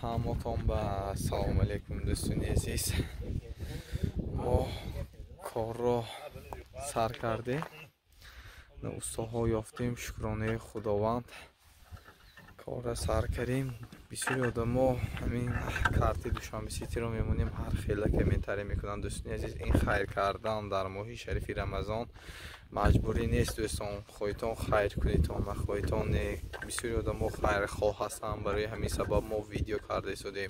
همتون با سلام علیکم دوستان عزیز. ما کار را سر کردیم، نوستاها یافتیم، شکرانه خداوند. کار را سر کردیم. بسیاری آدم ما همین کارت دوشنبه سیتی رو میمونیم هر خیلی کمنتری میکنن. دوستان عزیز، این خیر کردن در ماه شریف رمضان مجبوری نیست دوستان. خودتون خیر کنید و خودتون نه. بسیاری آدم ما خیر خواه هستن، برای همین سبب ما ویدیو کرده شدیم.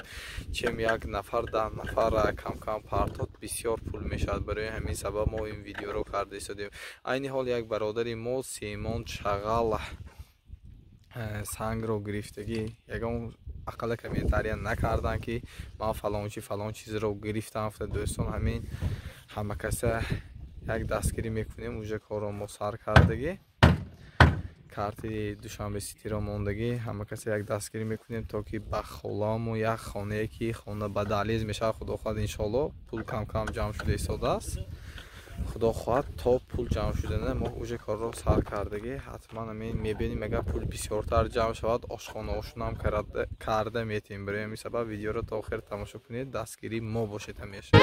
چیم یک نفر 10 نفر کم کم پرتات بسیار پول میشد، برای همین سبب ما این ویدیو رو کرده شدیم. عین حال یک برادری ما سیمان چغل سنگ رو گرفتگی یگان اقل کمنتری نکردن که ما فلان چیز رو گرفتم. دوستان همین همه کسی یک دستگیری میکنیم. اوجه کار رو ما سر کردگی کارت دوشنبه سیتی رو موندگی همه کسی یک دستگیری میکنیم تا که به خلام و یک خانه که خانه به دهلیز میشه. خدا خواهد انشالله پول کم کم جمع شده ایستاده است. خدا خواهد تا پول جمع شده نه ما اوجه کار رو سر کردگی حتما همین میبینیم. اگر پول بسیارتر جمع شود آشخانه هاشون هم کرده میتیم. برای همین سبب ویدیو رو تا آخر تماشا کنید، دستگیری ما باشید همیشه.